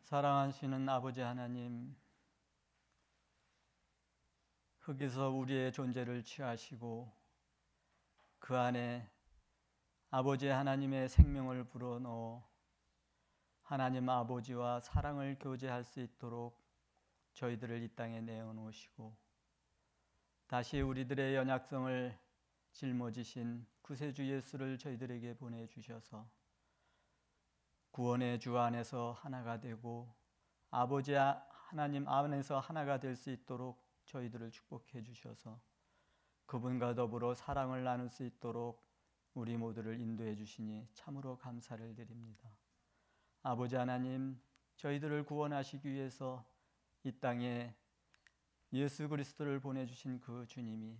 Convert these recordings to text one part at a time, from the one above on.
사랑하시는 아버지 하나님, 흙에서 우리의 존재를 취하시고 그 안에 아버지 하나님의 생명을 불어넣어 하나님 아버지와 사랑을 교제할 수 있도록 저희들을 이 땅에 내어놓으시고 다시 우리들의 연약성을 짊어지신 구세주 예수를 저희들에게 보내주셔서 구원의 주 안에서 하나가 되고 아버지 하나님 안에서 하나가 될 수 있도록 저희들을 축복해 주셔서 그분과 더불어 사랑을 나눌 수 있도록 우리 모두를 인도해 주시니 참으로 감사를 드립니다. 아버지 하나님, 저희들을 구원하시기 위해서 이 땅에 예수 그리스도를 보내주신 그 주님이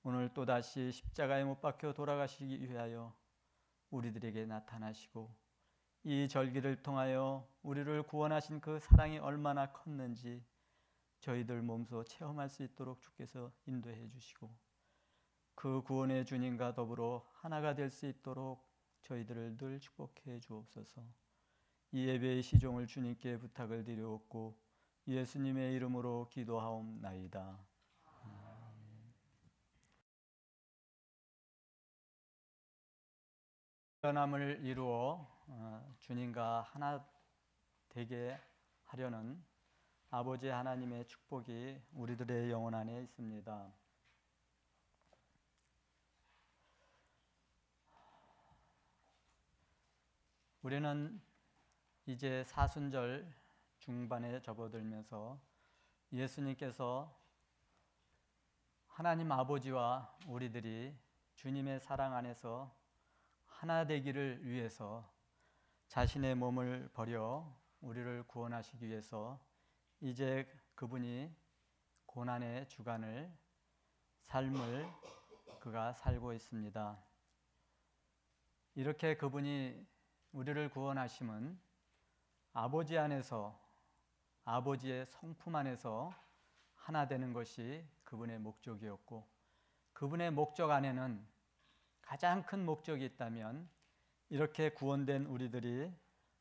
오늘 또다시 십자가에 못 박혀 돌아가시기 위하여 우리들에게 나타나시고 이 절기를 통하여 우리를 구원하신 그 사랑이 얼마나 컸는지 저희들 몸소 체험할 수 있도록 주께서 인도해 주시고 그 구원의 주님과 더불어 하나가 될 수 있도록 저희들을 늘 축복해 주옵소서. 이 예배의 시종을 주님께 부탁을 드리옵고 예수님의 이름으로 기도하옵나이다. 연함을 이루어 주님과 하나 되게 하려는 아버지 하나님의 축복이 우리들의 영혼 안에 있습니다. 우리는 이제 사순절 중반에 접어들면서 예수님께서 하나님 아버지와 우리들이 주님의 사랑 안에서 하나 되기를 위해서 자신의 몸을 버려 우리를 구원하시기 위해서 이제 그분이 고난의 주간을 삶을 그가 살고 있습니다. 이렇게 그분이 우리를 구원하심은 아버지 안에서 아버지의 성품 안에서 하나 되는 것이 그분의 목적이었고 그분의 목적 안에는 가장 큰 목적이 있다면 이렇게 구원된 우리들이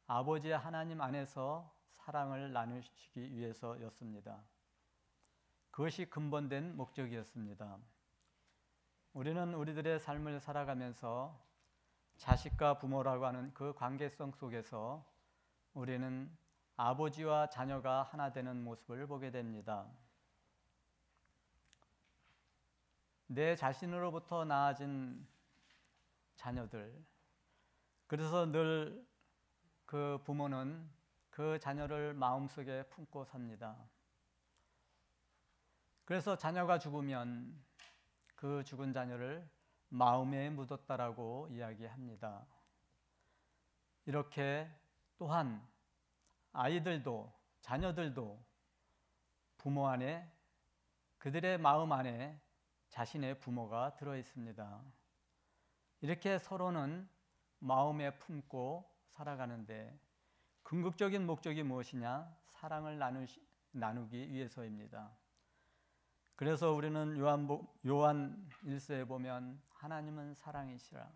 아버지 하나님 안에서 사랑을 나누시기 위해서였습니다. 그것이 근본된 목적이었습니다. 우리는 우리들의 삶을 살아가면서 자식과 부모라고 하는 그 관계성 속에서 우리는 아버지와 자녀가 하나 되는 모습을 보게 됩니다. 내 자신으로부터 나아진 자녀들, 그래서 늘 그 부모는 그 자녀를 마음속에 품고 삽니다. 그래서 자녀가 죽으면 그 죽은 자녀를 마음에 묻었다라고 이야기합니다. 이렇게 또한 아이들도 자녀들도 부모 안에 그들의 마음 안에 자신의 부모가 들어 있습니다. 이렇게 서로는 마음에 품고 살아가는데 궁극적인 목적이 무엇이냐? 사랑을 나누기 위해서입니다. 그래서 우리는 요한 1서에 보면 하나님은 사랑이시라.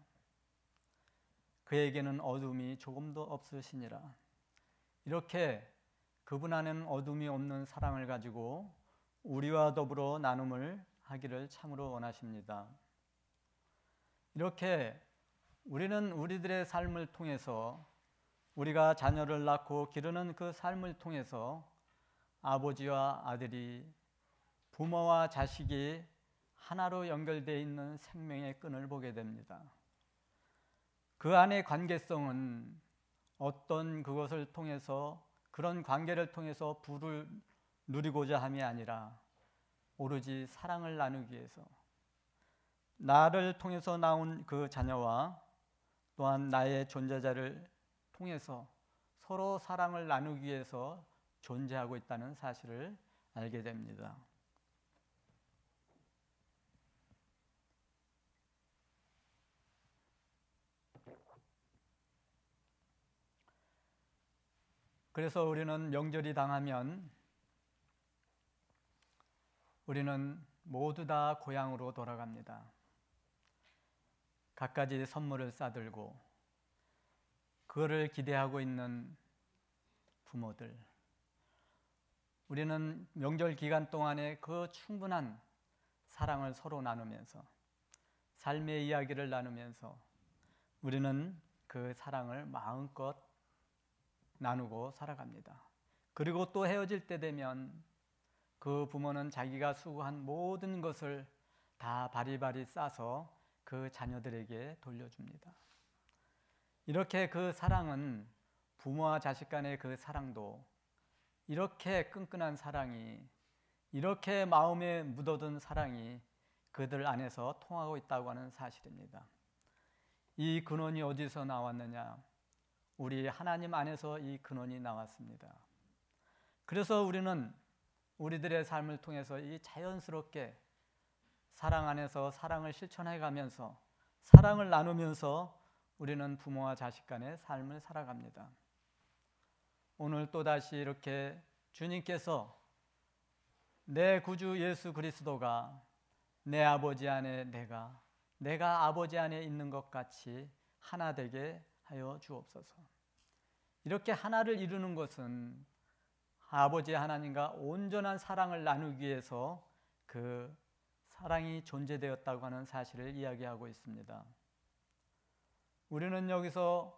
그에게는 어둠이 조금도 없으시니라. 이렇게 그분 안에는 어둠이 없는 사랑을 가지고 우리와 더불어 나눔을 하기를 참으로 원하십니다. 이렇게 우리는 우리들의 삶을 통해서 우리가 자녀를 낳고 기르는 그 삶을 통해서 아버지와 아들이 부모와 자식이 하나로 연결되어 있는 생명의 끈을 보게 됩니다. 그 안의 관계성은 어떤 그것을 통해서 그런 관계를 통해서 부를 누리고자 함이 아니라 오로지 사랑을 나누기 위해서 나를 통해서 나온 그 자녀와 또한 나의 존재자를 통해서 서로 사랑을 나누기 위해서 존재하고 있다는 사실을 알게 됩니다. 그래서 우리는 명절이 당하면 우리는 모두 다 고향으로 돌아갑니다. 갖가지 선물을 싸들고 그거를 기대하고 있는 부모들, 우리는 명절 기간 동안에 그 충분한 사랑을 서로 나누면서 삶의 이야기를 나누면서 우리는 그 사랑을 마음껏 나누고 살아갑니다. 그리고 또 헤어질 때 되면 그 부모는 자기가 수고한 모든 것을 다 바리바리 싸서 그 자녀들에게 돌려줍니다. 이렇게 그 사랑은, 부모와 자식 간의 그 사랑도 이렇게 끈끈한 사랑이, 이렇게 마음에 묻어둔 사랑이 그들 안에서 통하고 있다고 하는 사실입니다. 이 근원이 어디서 나왔느냐? 우리 하나님 안에서 이 근원이 나왔습니다. 그래서 우리는 우리들의 삶을 통해서 이 자연스럽게 사랑 안에서 사랑을 실천해 가면서 사랑을 나누면서 우리는 부모와 자식 간의 삶을 살아갑니다. 오늘 또다시 이렇게 주님께서 내 구주 예수 그리스도가 내 아버지 안에 내가 아버지 안에 있는 것 같이 하나 되게 하여 주옵소서. 이렇게 하나를 이루는 것은 아버지 하나님과 온전한 사랑을 나누기 위해서 그 사랑이 존재되었다고 하는 사실을 이야기하고 있습니다. 우리는 여기서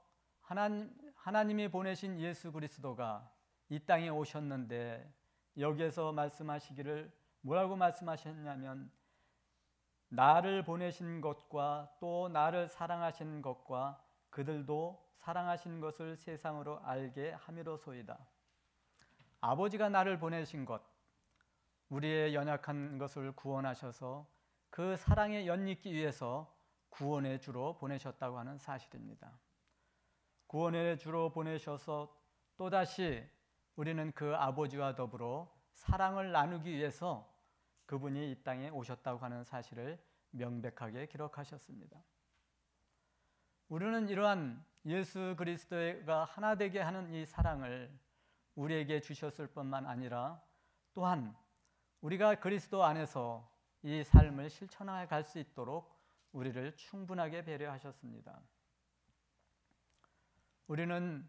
하나님이 보내신 예수 그리스도가 이 땅에 오셨는데 여기에서 말씀하시기를 뭐라고 말씀하셨냐면 나를 보내신 것과 또 나를 사랑하신 것과 그들도 사랑하신 것을 세상으로 알게 함이로소이다. 아버지가 나를 보내신 것, 우리의 연약한 것을 구원하셔서 그 사랑에 엿입기 위해서 구원의 주로 보내셨다고 하는 사실입니다. 구원의 주로 보내셔서 또다시 우리는 그 아버지와 더불어 사랑을 나누기 위해서 그분이 이 땅에 오셨다고 하는 사실을 명백하게 기록하셨습니다. 우리는 이러한 예수 그리스도가 하나 되게 하는 이 사랑을 우리에게 주셨을 뿐만 아니라 또한 우리가 그리스도 안에서 이 삶을 실천해 갈 수 있도록 우리를 충분하게 배려하셨습니다. 우리는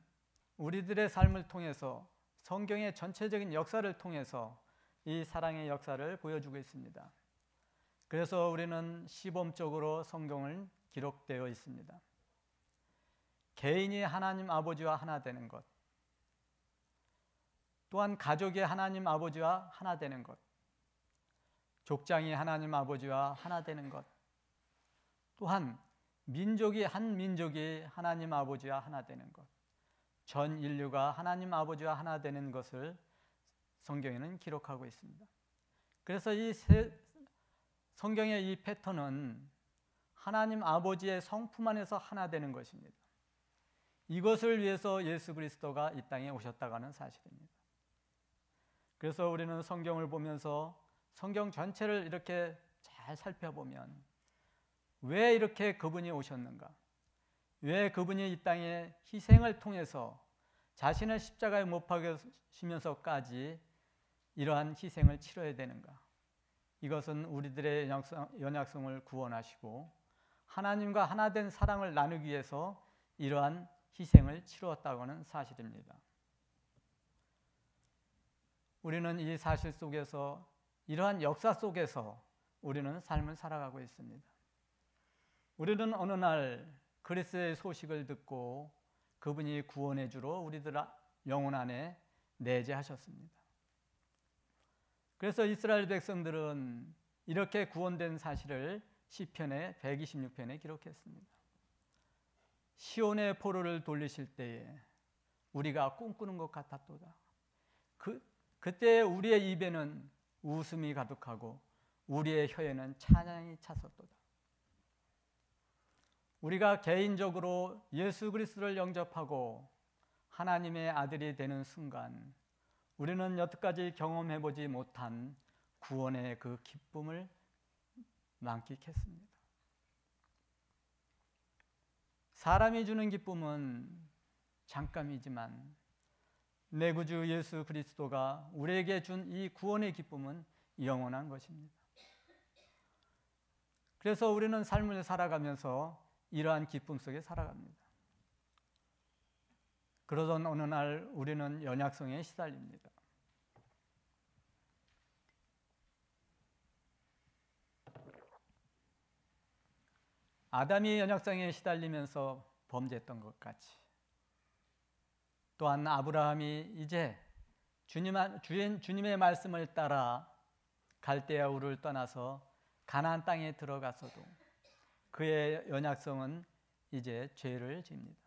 우리들의 삶을 통해서 성경의 전체적인 역사를 통해서 이 사랑의 역사를 보여주고 있습니다. 그래서 우리는 시범적으로 성경을 기록되어 있습니다. 개인이 하나님 아버지와 하나 되는 것, 또한 가족이 하나님 아버지와 하나 되는 것, 족장이 하나님 아버지와 하나 되는 것, 또한 민족이 한 민족이 하나님 아버지와 하나 되는 것, 전 인류가 하나님 아버지와 하나 되는 것을 성경에는 기록하고 있습니다. 그래서 이 성경의 이 패턴은 하나님 아버지의 성품 안에서 하나 되는 것입니다. 이것을 위해서 예수 그리스도가 이 땅에 오셨다고 하는 사실입니다. 그래서 우리는 성경을 보면서 성경 전체를 이렇게 잘 살펴보면 왜 이렇게 그분이 오셨는가? 왜 그분이 이 땅에 희생을 통해서 자신을 십자가에 못 박으시면서까지 이러한 희생을 치러야 되는가? 이것은 우리들의 연약성을 구원하시고 하나님과 하나 된 사랑을 나누기 위해서 이러한 희생을 치루었다고 하는 사실입니다. 우리는 이 사실 속에서 이러한 역사 속에서 우리는 삶을 살아가고 있습니다. 우리는 어느 날 그리스도의 소식을 듣고 그분이 구원의 주로 우리들 영혼 안에 내재하셨습니다. 그래서 이스라엘 백성들은 이렇게 구원된 사실을 시편의 126편에 기록했습니다. 시온의 포로를 돌리실 때에 우리가 꿈꾸는 것 같았도다. 그때 우리의 입에는 웃음이 가득하고 우리의 혀에는 찬양이 찼었도다. 우리가 개인적으로 예수 그리스도를 영접하고 하나님의 아들이 되는 순간 우리는 여태까지 경험해보지 못한 구원의 그 기쁨을 만끽했습니다. 사람이 주는 기쁨은 잠깐이지만 내 구주 예수 그리스도가 우리에게 준 이 구원의 기쁨은 영원한 것입니다. 그래서 우리는 삶을 살아가면서 이러한 기쁨 속에 살아갑니다. 그러던 어느 날 우리는 연약성에 시달립니다. 아담이 연약성에 시달리면서 범죄했던 것 같이 또한 아브라함이 이제 주님의 말씀을 따라 갈대아 우를 떠나서 가나안 땅에 들어가서도 그의 연약성은 이제 죄를 집니다.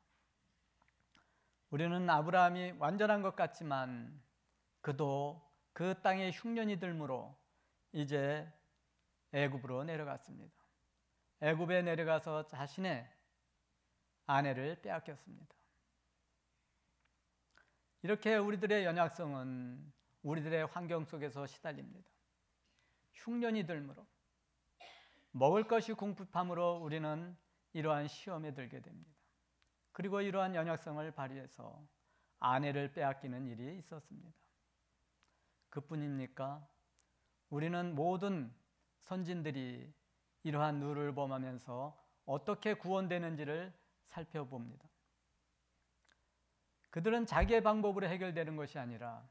우리는 아브라함이 완전한 것 같지만 그도 그 땅의 흉년이 들므로 이제 애굽으로 내려갔습니다. 애굽에 내려가서 자신의 아내를 빼앗겼습니다. 이렇게 우리들의 연약성은 우리들의 환경 속에서 시달립니다. 흉년이 들므로 먹을 것이 궁핍함으로 우리는 이러한 시험에 들게 됩니다. 그리고 이러한 연약성을 발휘해서 아내를 빼앗기는 일이 있었습니다. 그뿐입니까? 우리는 모든 선진들이 이러한 누를 범하면서 어떻게 구원되는지를 살펴봅니다. 그들은 자기의 방법으로 해결되는 것이 아니라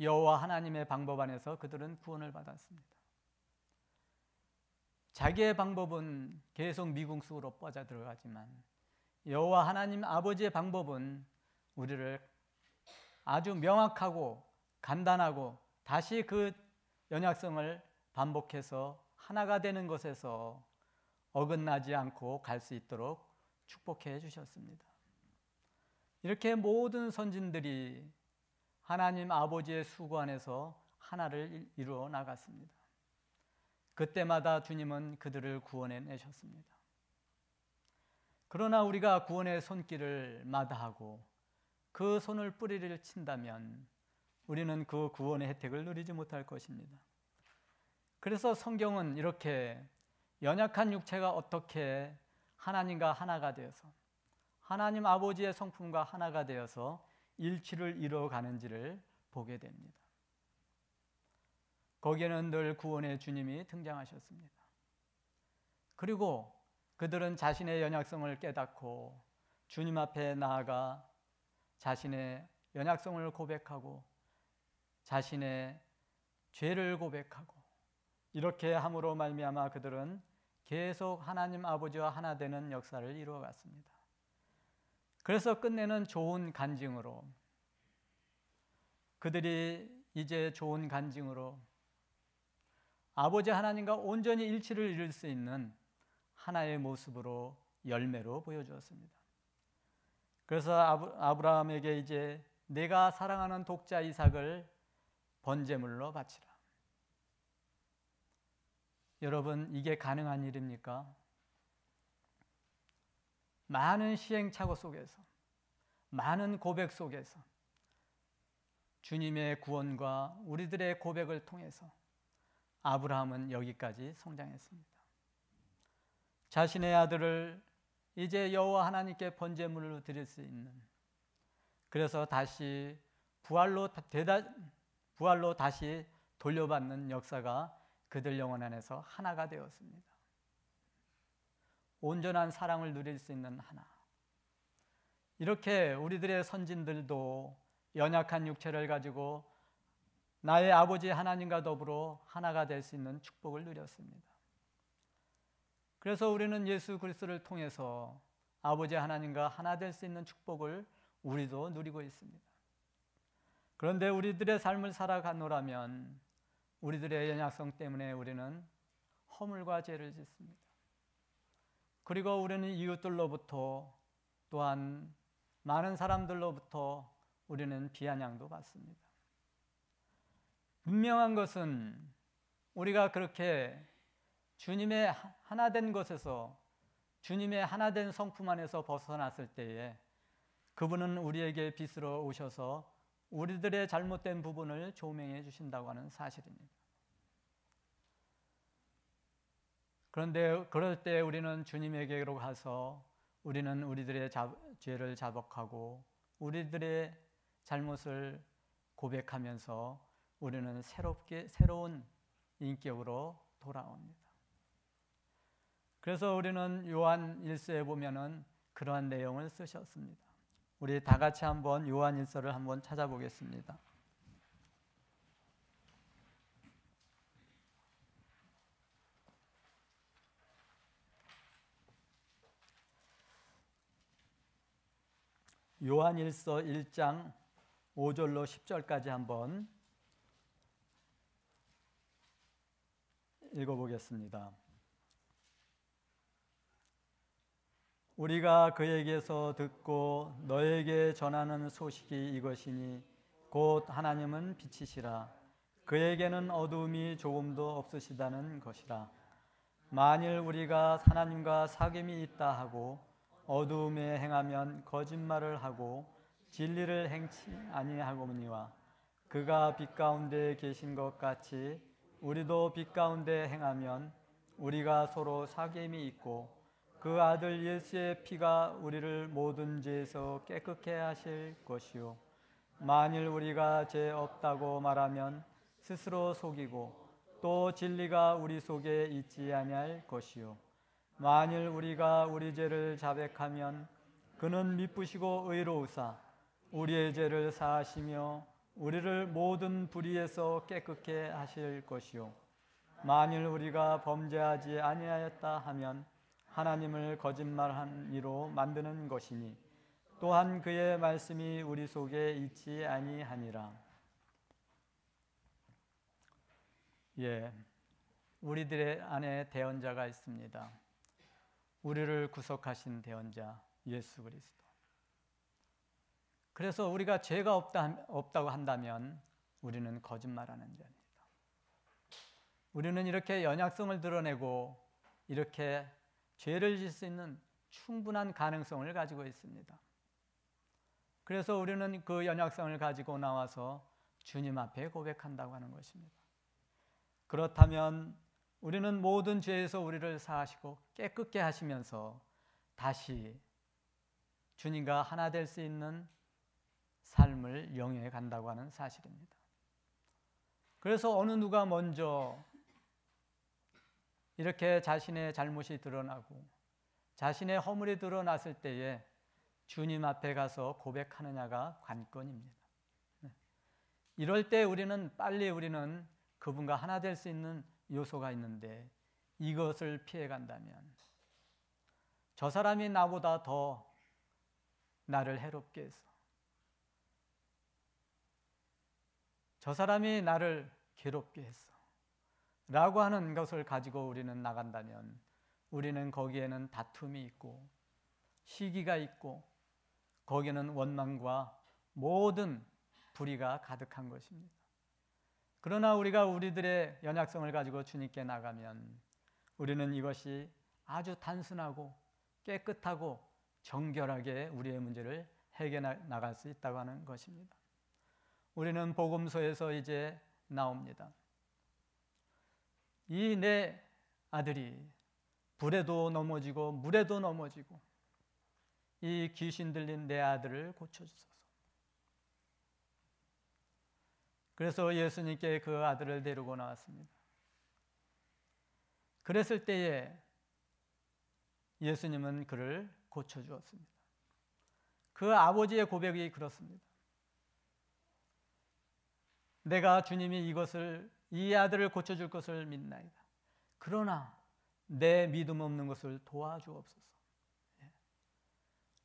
여호와 하나님의 방법 안에서 그들은 구원을 받았습니다. 자기의 방법은 계속 미궁수로 빠져들어가지만 여호와 하나님 아버지의 방법은 우리를 아주 명확하고 간단하고 다시 그 연약성을 반복해서 하나가 되는 것에서 어긋나지 않고 갈 수 있도록 축복해 주셨습니다. 이렇게 모든 선진들이 하나님 아버지의 수고 안에서 하나를 이루어 나갔습니다. 그때마다 주님은 그들을 구원해 내셨습니다. 그러나 우리가 구원의 손길을 마다하고 그 손을 뿌리를 친다면 우리는 그 구원의 혜택을 누리지 못할 것입니다. 그래서 성경은 이렇게 연약한 육체가 어떻게 하나님과 하나가 되어서 하나님 아버지의 성품과 하나가 되어서 일치를 이루어가는지를 보게 됩니다. 거기에는 늘 구원의 주님이 등장하셨습니다. 그리고 그들은 자신의 연약성을 깨닫고 주님 앞에 나아가 자신의 연약성을 고백하고 자신의 죄를 고백하고 이렇게 함으로 말미암아 그들은 계속 하나님 아버지와 하나 되는 역사를 이루어갔습니다. 그래서 끝내는 좋은 간증으로 그들이 이제 좋은 간증으로 아버지 하나님과 온전히 일치를 이룰 수 있는 하나의 모습으로 열매로 보여주었습니다. 그래서 아브라함에게 이제 내가 사랑하는 독자 이삭을 번제물로 바치라. 여러분, 이게 가능한 일입니까? 많은 시행착오 속에서, 많은 고백 속에서 주님의 구원과 우리들의 고백을 통해서 아브라함은 여기까지 성장했습니다. 자신의 아들을 이제 여호와 하나님께 번제물로 드릴 수 있는, 그래서 다시 부활로 다시 돌려받는 역사가 그들 영혼 안에서 하나가 되었습니다. 온전한 사랑을 누릴 수 있는 하나. 이렇게 우리들의 선진들도 연약한 육체를 가지고 나의 아버지 하나님과 더불어 하나가 될 수 있는 축복을 누렸습니다. 그래서 우리는 예수 그리스도를 통해서 아버지 하나님과 하나 될 수 있는 축복을 우리도 누리고 있습니다. 그런데 우리들의 삶을 살아가노라면 우리들의 연약성 때문에 우리는 허물과 죄를 짓습니다. 그리고 우리는 이웃들로부터 또한 많은 사람들로부터 우리는 비아냥도 받습니다. 분명한 것은 우리가 그렇게 주님의 하나된 것에서 주님의 하나된 성품 안에서 벗어났을 때에 그분은 우리에게 빛으로 오셔서 우리들의 잘못된 부분을 조명해 주신다고 하는 사실입니다. 그런데 그럴 때 우리는 주님에게로 가서 우리는 우리들의 죄를 자복하고 우리들의 잘못을 고백하면서 우리는 새로운 인격으로 돌아옵니다. 그래서 우리는 요한 1서에 보면은 그러한 내용을 쓰셨습니다. 우리 다 같이 한번 요한일서를 한번 찾아보겠습니다. 요한일서 1장 5절로 10절까지 한번 읽어보겠습니다. 우리가 그에게서 듣고 너에게 전하는 소식이 이것이니 곧 하나님은 빛이시라 그에게는 어두움이 조금도 없으시다는 것이라. 만일 우리가 하나님과 사귐이 있다 하고 어두움에 행하면 거짓말을 하고 진리를 행치 아니하거니와 그가 빛 가운데 계신 것 같이 우리도 빛 가운데 행하면 우리가 서로 사귐이 있고 그 아들 예수의 피가 우리를 모든 죄에서 깨끗게 하실 것이요 만일 우리가 죄 없다고 말하면 스스로 속이고 또 진리가 우리 속에 있지 아니할 것이요 만일 우리가 우리 죄를 자백하면 그는 미쁘시고 의로우사 우리의 죄를 사하시며 우리를 모든 불의에서 깨끗게 하실 것이요 만일 우리가 범죄하지 아니하였다 하면 하나님을 거짓말한 이로 만드는 것이니 또한 그의 말씀이 우리 속에 있지 아니하니라. 우리들의 안에 대언자가 있습니다. 우리를 구속하신 대언자 예수 그리스도. 그래서 우리가 죄가 없다고 한다면 우리는 거짓말하는 자입니다. 우리는 이렇게 연약성을 드러내고 이렇게 죄를 질 수 있는 충분한 가능성을 가지고 있습니다. 그래서 우리는 그 연약성을 가지고 나와서 주님 앞에 고백한다고 하는 것입니다. 그렇다면 우리는 모든 죄에서 우리를 사하시고 깨끗게 하시면서 다시 주님과 하나 될 수 있는 삶을 영위해 간다고 하는 사실입니다. 그래서 어느 누가 먼저 이렇게 자신의 잘못이 드러나고 자신의 허물이 드러났을 때에 주님 앞에 가서 고백하느냐가 관건입니다. 이럴 때 우리는 그분과 하나 될 수 있는 요소가 있는데 이것을 피해 간다면 저 사람이 나보다 더 나를 해롭게 해서 저 사람이 나를 괴롭게 했어 라고 하는 것을 가지고 우리는 나간다면 우리는 거기에는 다툼이 있고 시기가 있고 거기에는 원망과 모든 불의가 가득한 것입니다. 그러나 우리가 우리들의 연약성을 가지고 주님께 나가면 우리는 이것이 아주 단순하고 깨끗하고 정결하게 우리의 문제를 해결해 나갈 수 있다고 하는 것입니다. 우리는 복음서에서 이제 나옵니다. 이 내 아들이 불에도 넘어지고 물에도 넘어지고 이 귀신 들린 내 아들을 고쳐주소서. 그래서 예수님께 그 아들을 데리고 나왔습니다. 그랬을 때에 예수님은 그를 고쳐주었습니다. 그 아버지의 고백이 그렇습니다. 내가 주님이 이 아들을 고쳐줄 것을 믿나이다. 그러나 내 믿음 없는 것을 도와주옵소서.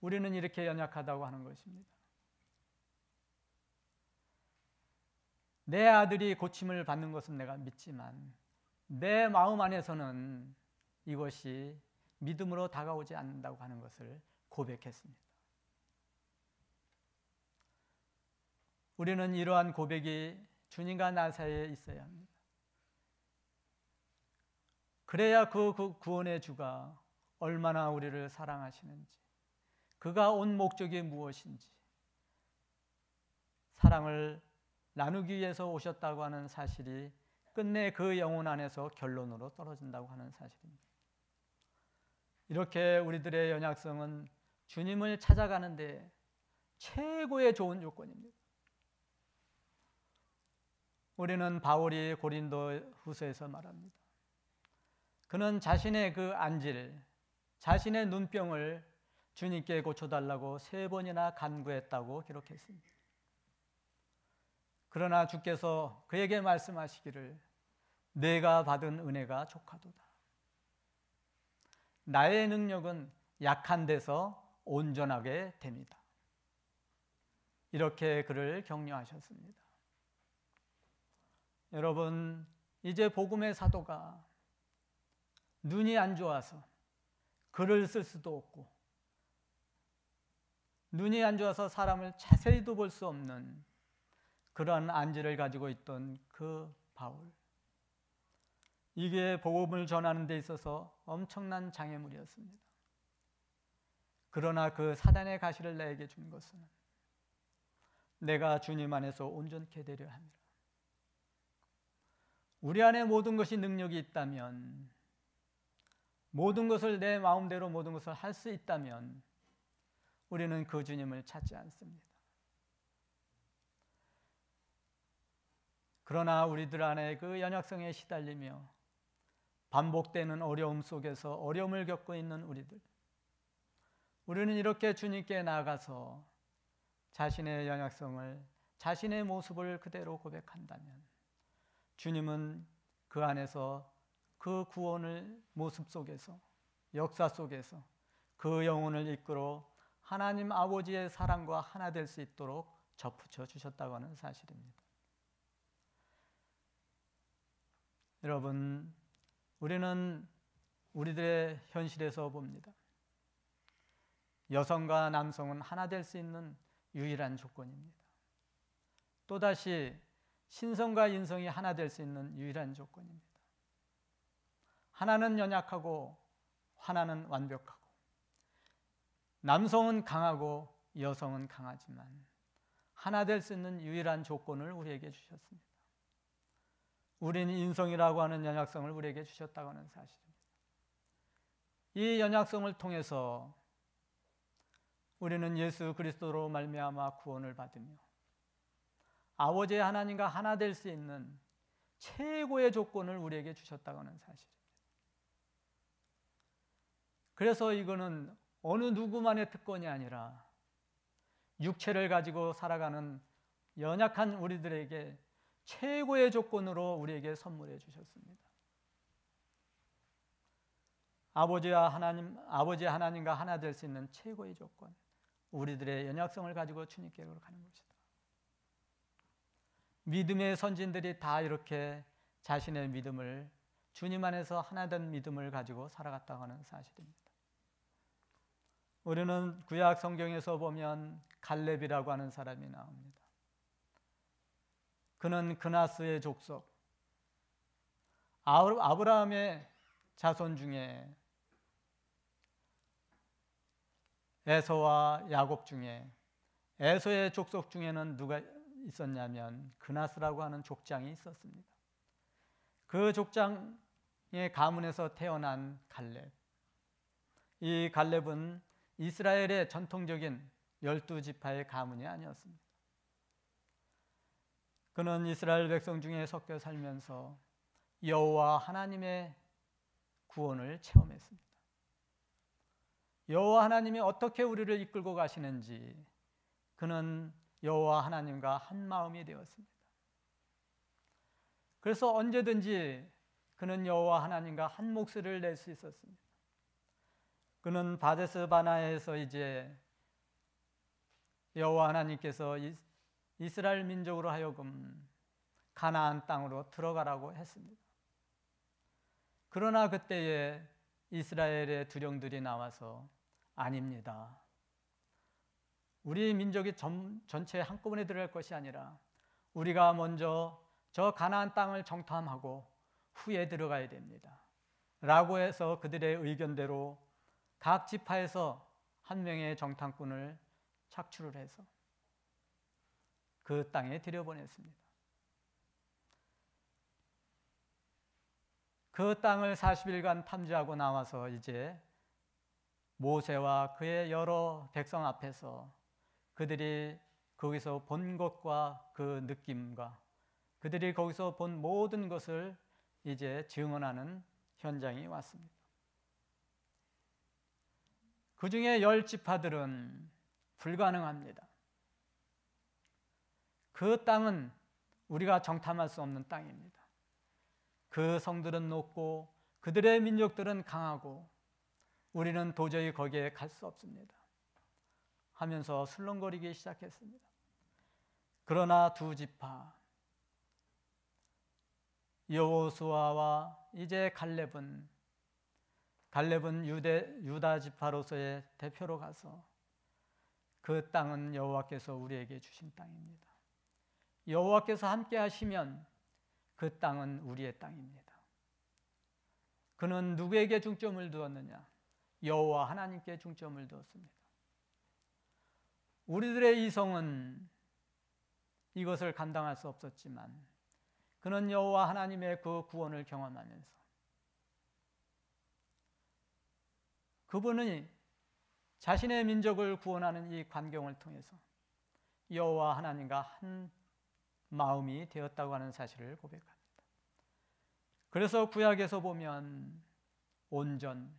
우리는 이렇게 연약하다고 하는 것입니다. 내 아들이 고침을 받는 것은 내가 믿지만 내 마음 안에서는 이것이 믿음으로 다가오지 않는다고 하는 것을 고백했습니다. 우리는 이러한 고백이 주님과 나 사이에 있어야 합니다. 그래야 그 구원의 주가 얼마나 우리를 사랑하시는지, 그가 온 목적이 무엇인지, 사랑을 나누기 위해서 오셨다고 하는 사실이 끝내 그 영혼 안에서 결론으로 떨어진다고 하는 사실입니다. 이렇게 우리들의 연약성은 주님을 찾아가는데 최고의 좋은 요건입니다. 우리는 바울이 고린도 후서에서 말합니다. 그는 자신의 그 안질, 자신의 눈병을 주님께 고쳐달라고 3번이나 간구했다고 기록했습니다. 그러나 주께서 그에게 말씀하시기를 내가 받은 은혜가 족하도다. 나의 능력은 약한 데서 온전하게 됩니다. 이렇게 그를 격려하셨습니다. 여러분, 이제 복음의 사도가 눈이 안 좋아서 글을 쓸 수도 없고 눈이 안 좋아서 사람을 자세히도 볼 수 없는 그러한 안지를 가지고 있던 그 바울, 이게 복음을 전하는 데 있어서 엄청난 장애물이었습니다. 그러나 그 사단의 가시를 나에게 준 것은 내가 주님 안에서 온전케 되려 함이라. 우리 안에 모든 것이 능력이 있다면, 모든 것을 내 마음대로 모든 것을 할 수 있다면 우리는 그 주님을 찾지 않습니다. 그러나 우리들 안에 그 연약성에 시달리며 반복되는 어려움 속에서 어려움을 겪고 있는 우리는 이렇게 주님께 나아가서 자신의 연약성을, 자신의 모습을 그대로 고백한다면 주님은 그 안에서 그 구원을 모습 속에서, 역사 속에서 그 영혼을 이끌어 하나님 아버지의 사랑과 하나 될 수 있도록 접붙여 주셨다고 하는 사실입니다. 여러분, 우리는 우리들의 현실에서 봅니다. 여성과 남성은 하나 될 수 있는 유일한 조건입니다. 또다시 신성과 인성이 하나 될 수 있는 유일한 조건입니다. 하나는 연약하고 하나는 완벽하고, 남성은 강하고 여성은 강하지만 하나 될 수 있는 유일한 조건을 우리에게 주셨습니다. 우리는 인성이라고 하는 연약성을 우리에게 주셨다고 하는 사실입니다. 이 연약성을 통해서 우리는 예수 그리스도로 말미암아 구원을 받으며 아버지 하나님과 하나 될 수 있는 최고의 조건을 우리에게 주셨다고 하는 사실입니다. 그래서 이거는 어느 누구만의 특권이 아니라 육체를 가지고 살아가는 연약한 우리들에게 최고의 조건으로 우리에게 선물해 주셨습니다. 아버지 하나님과 하나 될 수 있는 최고의 조건, 우리들의 연약성을 가지고 주님께로 가는 것이다. 믿음의 선진들이 다 이렇게 자신의 믿음을, 주님 안에서 하나 된 믿음을 가지고 살아갔다고 하는 사실입니다. 우리는 구약 성경에서 보면 갈렙이라고 하는 사람이 나옵니다. 그는 그나스의 족속, 아브라함의 자손 중에 에서와 야곱 중에, 에서의 족속 중에는 누가 있었냐면 그나스라고 하는 족장이 있었습니다. 그 족장의 가문에서 태어난 갈렙, 이 갈렙은 이스라엘의 전통적인 12지파의 가문이 아니었습니다. 그는 이스라엘 백성 중에 섞여 살면서 여호와 하나님의 구원을 체험했습니다. 여호와 하나님이 어떻게 우리를 이끌고 가시는지 그는 여호와 하나님과 한 마음이 되었습니다. 그래서 언제든지 그는 여호와 하나님과 한 목소리를 낼 수 있었습니다. 그는 바데스 바나에서 이제 여호와 하나님께서 이스라엘 민족으로 하여금 가나안 땅으로 들어가라고 했습니다. 그러나 그때에 이스라엘의 두령들이 나와서 아닙니다. 우리 민족이 전체 한꺼번에 들어갈 것이 아니라 우리가 먼저 저 가나안 땅을 정탐하고 후에 들어가야 됩니다. 라고 해서 그들의 의견대로 각 지파에서 한 명의 정탐꾼을 착출을 해서 그 땅에 들여보냈습니다. 그 땅을 40일간 탐지하고 나와서 이제 모세와 그의 여러 백성 앞에서 그들이 거기서 본 것과 그 느낌과 그들이 거기서 본 모든 것을 이제 증언하는 현장이 왔습니다. 그 중에 10지파들은 불가능합니다. 그 땅은 우리가 정탐할 수 없는 땅입니다. 그 성들은 높고 그들의 민족들은 강하고 우리는 도저히 거기에 갈 수 없습니다 하면서 술렁거리기 시작했습니다. 그러나 2지파 여호수아와 이제 갈렙은 유다 지파로서의 대표로 가서 그 땅은 여호와께서 우리에게 주신 땅입니다. 여호와께서 함께 하시면 그 땅은 우리의 땅입니다. 그는 누구에게 중점을 두었느냐? 여호와 하나님께 중점을 두었습니다. 우리들의 이성은 이것을 감당할 수 없었지만 그는 여호와 하나님의 그 구원을 경험하면서 그분이 자신의 민족을 구원하는 이 광경을 통해서 여호와 하나님과 한 마음이 되었다고 하는 사실을 고백합니다. 그래서 구약에서 보면 온전,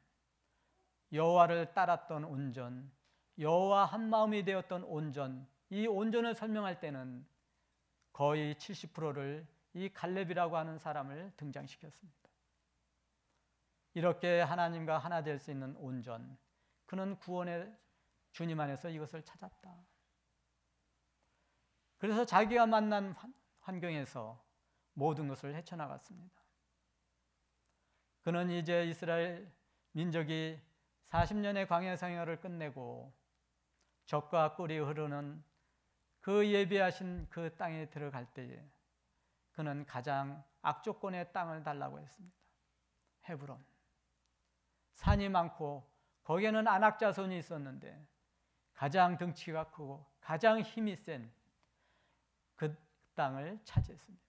여호와를 따랐던 온전, 여호와 한 마음이 되었던 온전, 이 온전을 설명할 때는 거의 70%를 이 갈렙이라고 하는 사람을 등장시켰습니다. 이렇게 하나님과 하나 될 수 있는 온전, 그는 구원의 주님 안에서 이것을 찾았다. 그래서 자기가 만난 환경에서 모든 것을 헤쳐나갔습니다. 그는 이제 이스라엘 민족이 40년의 광야 생활을 끝내고 젖과 꿀이 흐르는 그 예비하신 그 땅에 들어갈 때에 그는 가장 악조건의 땅을 달라고 했습니다. 헤브론. 산이 많고 거기에는 안악자손이 있었는데 가장 덩치가 크고 가장 힘이 센 그 땅을 차지했습니다.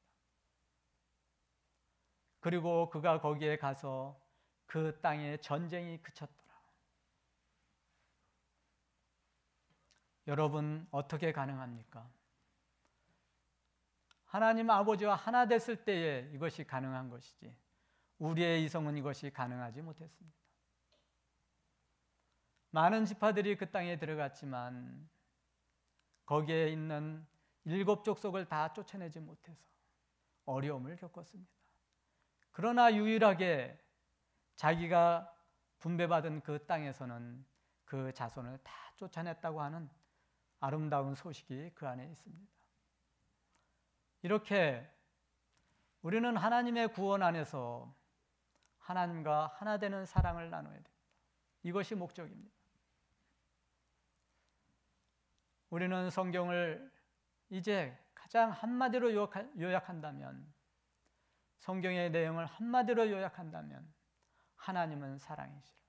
그리고 그가 거기에 가서 그 땅에 전쟁이 그쳤더라. 여러분, 어떻게 가능합니까? 하나님 아버지와 하나 됐을 때에 이것이 가능한 것이지 우리의 이성은 이것이 가능하지 못했습니다. 많은 지파들이 그 땅에 들어갔지만 거기에 있는 7족속을 다 쫓아내지 못해서 어려움을 겪었습니다. 그러나 유일하게 자기가 분배받은 그 땅에서는 그 자손을 다 쫓아냈다고 하는 아름다운 소식이 그 안에 있습니다. 이렇게 우리는 하나님의 구원 안에서 하나님과 하나 되는 사랑을 나눠야 됩니다. 이것이 목적입니다. 우리는 성경을 이제 가장 한마디로 요약한다면, 성경의 내용을 한마디로 요약한다면 하나님은 사랑이시라.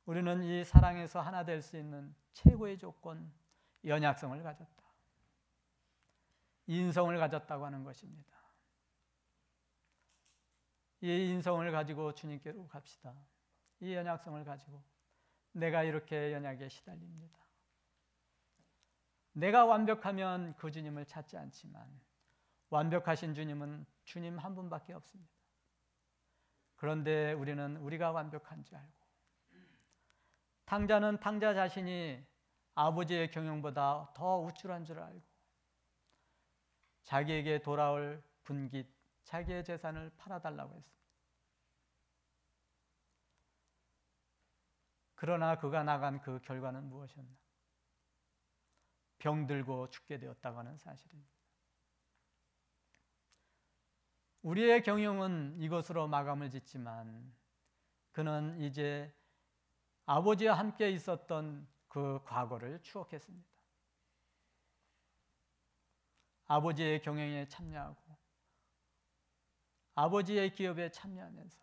우리는 이 사랑에서 하나 될 수 있는 최고의 조건, 연약성을 가졌다. 인성을 가졌다고 하는 것입니다. 이 인성을 가지고 주님께로 갑시다. 이 연약성을 가지고 내가 이렇게 연약에 시달립니다. 내가 완벽하면 그 주님을 찾지 않지만 완벽하신 주님은 주님 한 분밖에 없습니다. 그런데 우리는 우리가 완벽한 줄 알고 탕자는 탕자 자신이 아버지의 경영보다 더 우쭐한 줄 알고 자기에게 돌아올 분깃, 자기의 재산을 팔아달라고 했습니다. 그러나 그가 나간 그 결과는 무엇이었나? 병들고 죽게 되었다고 하는 사실입니다. 우리의 경영은 이것으로 마감을 짓지만 그는 이제 아버지와 함께 있었던 그 과거를 추억했습니다. 아버지의 경영에 참여하고 아버지의 기업에 참여하면서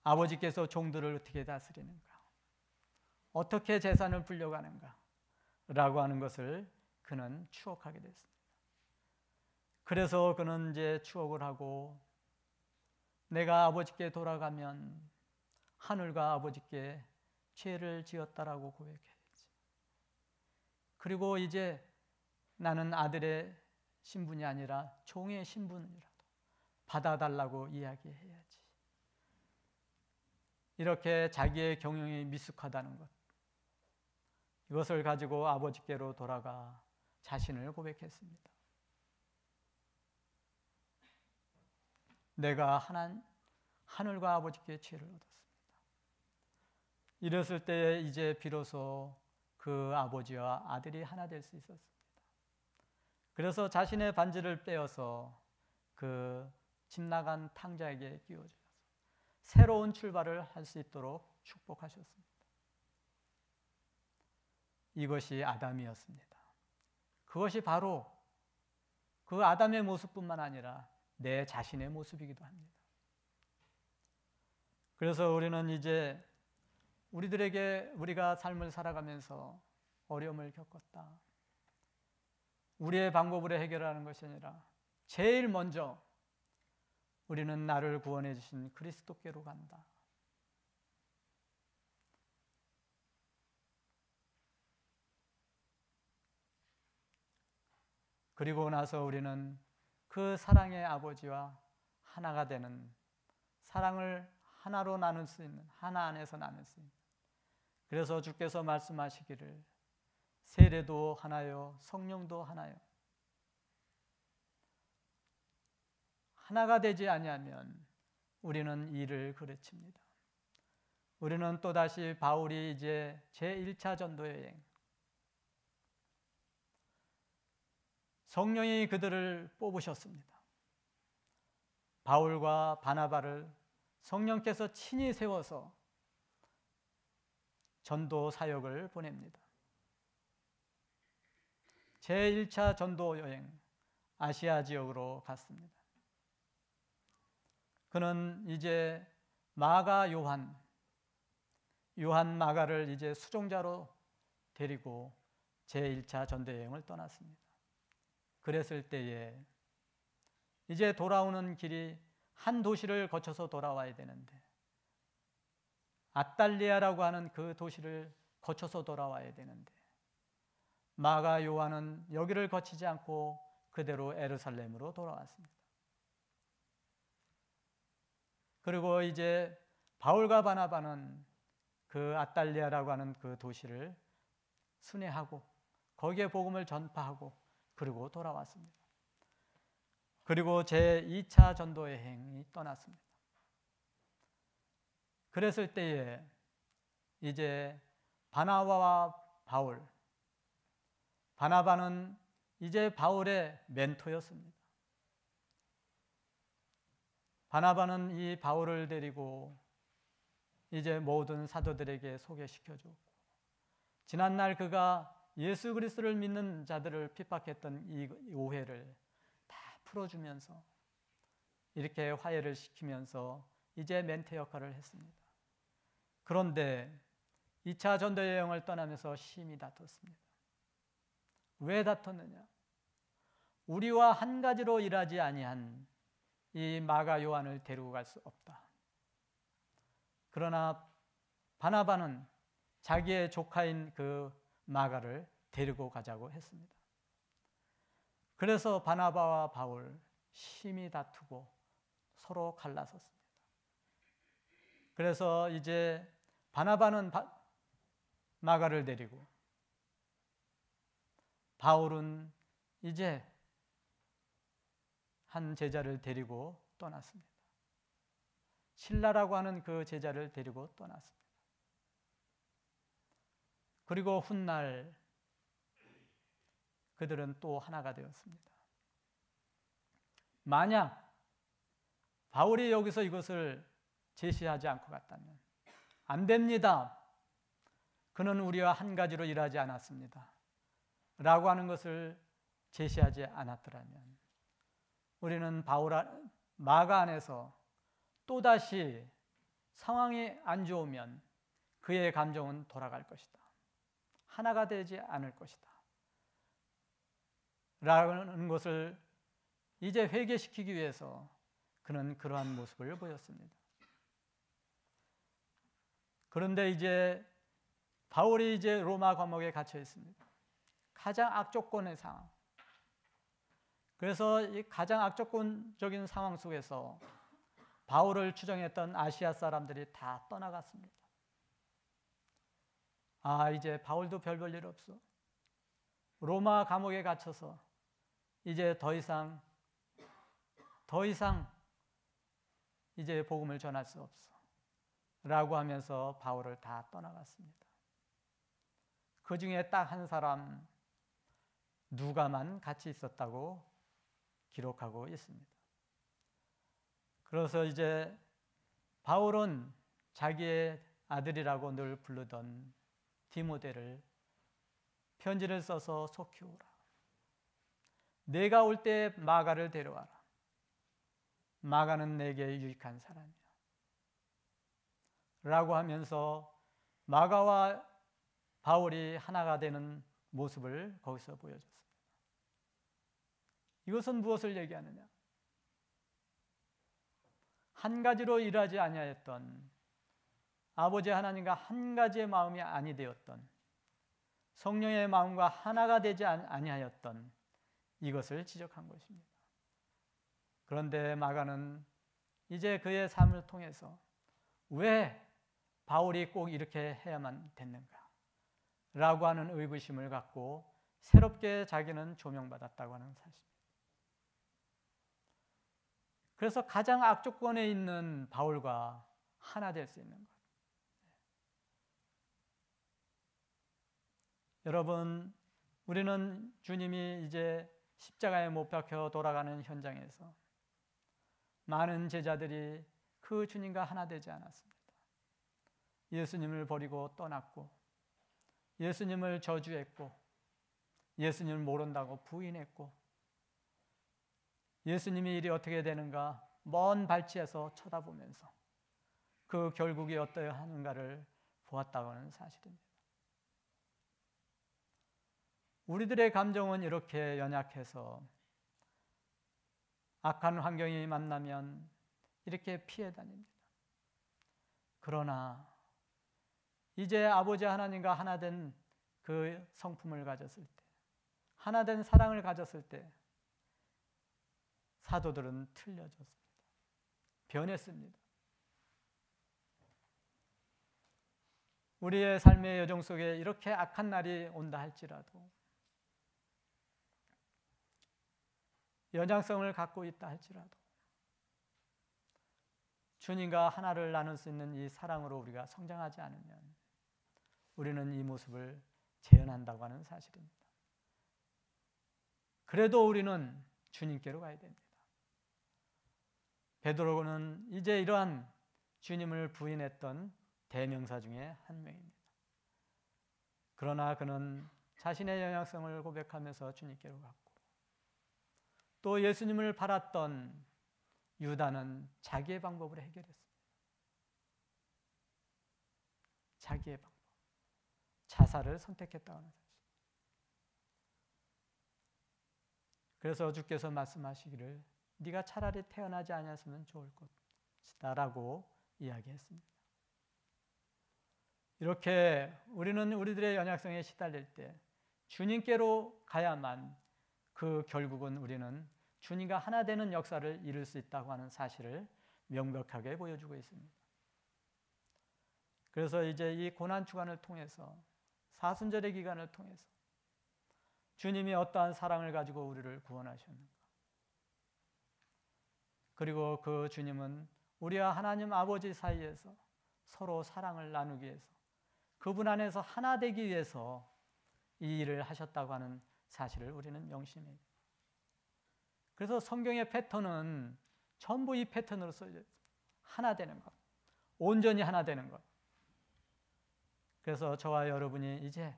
아버지께서 종들을 어떻게 다스리는가, 어떻게 재산을 불려가는가 라고 하는 것을 그는 추억하게 됐습니다. 그래서 그는 이제 추억을 하고 내가 아버지께 돌아가면 하늘과 아버지께 죄를 지었다라고 고백해야지. 그리고 이제 나는 아들의 신분이 아니라 종의 신분이라도 받아달라고 이야기해야지. 이렇게 자기의 경영이 미숙하다는 것, 이것을 가지고 아버지께로 돌아가 자신을 고백했습니다. 내가 하늘과 아버지께 죄를 얻었습니다. 이랬을 때에 이제 비로소 그 아버지와 아들이 하나 될 수 있었습니다. 그래서 자신의 반지를 빼어서 그 집 나간 탕자에게 끼워주셔서 새로운 출발을 할 수 있도록 축복하셨습니다. 이것이 아담이었습니다. 그것이 바로 그 아담의 모습뿐만 아니라 내 자신의 모습이기도 합니다. 그래서 우리는 이제 우리가 삶을 살아가면서 어려움을 겪었다. 우리의 방법으로 해결하는 것이 아니라 제일 먼저 우리는 나를 구원해 주신 그리스도께로 간다. 그리고 나서 우리는 그 사랑의 아버지와 하나가 되는, 사랑을 하나로 나눌 수 있는, 하나 안에서 나눌 수 있는, 그래서 주께서 말씀하시기를 세례도 하나요 성령도 하나요, 하나가 되지 아니하면 우리는 이를 그르칩니다. 우리는 또다시 바울이 이제 제1차 전도 여행, 성령이 그들을 뽑으셨습니다. 바울과 바나바를 성령께서 친히 세워서 전도 사역을 보냅니다. 제1차 전도 여행, 아시아 지역으로 갔습니다. 그는 이제 마가 요한 마가를 이제 수종자로 데리고 제1차 전도 여행을 떠났습니다. 그랬을 때에 이제 돌아오는 길이 한 도시를 거쳐서 돌아와야 되는데, 아탈리아라고 하는 그 도시를 거쳐서 돌아와야 되는데, 마가 요한은 여기를 거치지 않고 그대로 예루살렘으로 돌아왔습니다. 그리고 이제 바울과 바나바는 그 아탈리아라고 하는 그 도시를 순회하고 거기에 복음을 전파하고 그리고 돌아왔습니다. 그리고 제2차 전도 여행이 떠났습니다. 그랬을 때에 이제 바나바와 바울, 바나바는 이제 바울의 멘토였습니다. 바나바는 이 바울을 데리고 이제 모든 사도들에게 소개시켜줬고, 지난날 그가 예수 그리스도를 믿는 자들을 핍박했던 이 오해를 다 풀어주면서 이렇게 화해를 시키면서 이제 멘토 역할을 했습니다. 그런데 2차 전도 여행을 떠나면서 심히 다퉜습니다. 왜 다퉜느냐? 우리와 한 가지로 일하지 아니한 이 마가 요한을 데리고 갈 수 없다. 그러나 바나바는 자기의 조카인 그 마가를 데리고 가자고 했습니다. 그래서 바나바와 바울 심히 다투고 서로 갈라섰습니다. 그래서 이제 바나바는 마가를 데리고, 바울은 이제 한 제자를 데리고 떠났습니다. 실라라고 하는 그 제자를 데리고 떠났습니다. 그리고 훗날 그들은 또 하나가 되었습니다. 만약 바울이 여기서 이것을 제시하지 않고 갔다면, 안 됩니다, 그는 우리와 한 가지로 일하지 않았습니다 라고 하는 것을 제시하지 않았더라면, 우리는 마가 안에서 또다시 상황이 안 좋으면 그의 감정은 돌아갈 것이다, 하나가 되지 않을 것이다 라는 것을 이제 회개시키기 위해서 그는 그러한 모습을 보였습니다. 그런데 이제 바울이 이제 로마 감옥에 갇혀 있습니다. 가장 악조건의 상황. 그래서 이 가장 악조건적인 상황 속에서 바울을 추종했던 아시아 사람들이 다 떠나갔습니다. 이제 바울도 별 볼 일 없어. 로마 감옥에 갇혀서 이제 더 이상 이제 복음을 전할 수 없어 라고 하면서 바울을 다 떠나갔습니다. 그 중에 딱 한 사람 누가만 같이 있었다고 기록하고 있습니다. 그래서 이제 바울은 자기의 아들이라고 늘 부르던 디모데를 편지를 써서 속히오라. 내가 올 때 마가를 데려와라. 마가는 내게 유익한 사람이야 라고 하면서 마가와 바울이 하나가 되는 모습을 거기서 보여줬습니다. 이것은 무엇을 얘기하느냐? 한 가지로 일하지 아니하였던, 아버지 하나님과 한 가지의 마음이 아니 되었던, 성령의 마음과 하나가 되지 아니하였던 이것을 지적한 것입니다. 그런데 마가는 이제 그의 삶을 통해서 왜 바울이 꼭 이렇게 해야만 됐는가 라고 하는 의구심을 갖고 새롭게 자기는 조명받았다고 하는 사실입니다. 그래서 가장 악조건에 있는 바울과 하나 될 수 있는 것. 여러분, 우리는 주님이 이제 십자가에 못 박혀 돌아가는 현장에서 많은 제자들이 그 주님과 하나 되지 않았습니다. 예수님을 버리고 떠났고, 예수님을 저주했고, 예수님을 모른다고 부인했고, 예수님이 일이 어떻게 되는가 먼 발치에서 쳐다보면서 그 결국이 어떠하는가를 보았다고 하는 사실입니다. 우리들의 감정은 이렇게 연약해서 악한 환경이 만나면 이렇게 피해 다닙니다. 그러나 이제 아버지 하나님과 하나 된 그 성품을 가졌을 때, 하나 된 사랑을 가졌을 때 사도들은 틀려졌습니다. 변했습니다. 우리의 삶의 여정 속에 이렇게 악한 날이 온다 할지라도, 연약성을 갖고 있다 할지라도 주님과 하나를 나눌 수 있는 이 사랑으로 우리가 성장하지 않으면 우리는 이 모습을 재현한다고 하는 사실입니다. 그래도 우리는 주님께로 가야 됩니다. 베드로는 이제 이러한 주님을 부인했던 대명사 중에 한 명입니다. 그러나 그는 자신의 연약성을 고백하면서 주님께로 갔고, 또 예수님을 팔았던 유다는 자기의 방법으로 해결했습니다. 자기의 방법, 자살을 선택했다는 사실. 그래서 주께서 말씀하시기를 네가 차라리 태어나지 않았으면 좋을 것이다 라고 이야기했습니다. 이렇게 우리는 우리들의 연약성에 시달릴 때 주님께로 가야만 그 결국은 우리는 주님과 하나 되는 역사를 이룰 수 있다고 하는 사실을 명백하게 보여주고 있습니다. 그래서 이제 이 고난 주간을 통해서, 사순절의 기간을 통해서 주님이 어떠한 사랑을 가지고 우리를 구원하셨는가, 그리고 그 주님은 우리와 하나님 아버지 사이에서 서로 사랑을 나누기 위해서, 그분 안에서 하나 되기 위해서 이 일을 하셨다고 하는 사실을 우리는 명심해야 돼요. 그래서 성경의 패턴은 전부 이 패턴으로 써져 있어요. 하나 되는 것, 온전히 하나 되는 것. 그래서 저와 여러분이 이제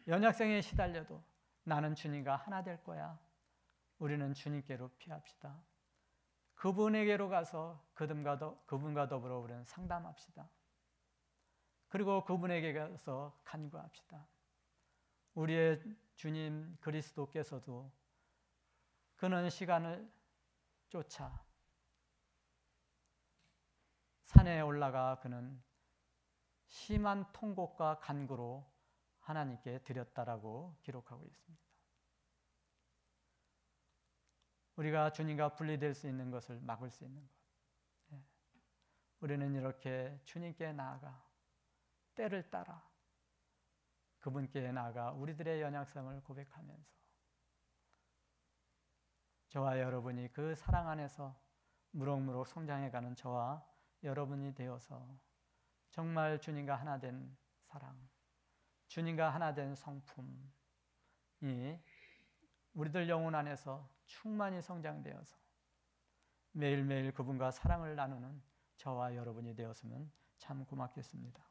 연약성에 시달려도 나는 주님과 하나 될 거야. 우리는 주님께로 피합시다. 그분에게로 가서 그분과 더불어 우리는 상담합시다. 그리고 그분에게 가서 간구합시다. 우리의 주님 그리스도께서도 그는 시간을 쫓아 산에 올라가 그는 심한 통곡과 간구로 하나님께 드렸다라고 기록하고 있습니다. 우리가 주님과 분리될 수 있는 것을 막을 수 있는 것. 우리는 이렇게 주님께 나아가 때를 따라 그분께 나아가 우리들의 연약성을 고백하면서 저와 여러분이 그 사랑 안에서 무럭무럭 성장해가는 저와 여러분이 되어서 정말 주님과 하나 된 사랑, 주님과 하나 된 성품이 우리들 영혼 안에서 충만히 성장되어서 매일매일 그분과 사랑을 나누는 저와 여러분이 되었으면 참 고맙겠습니다.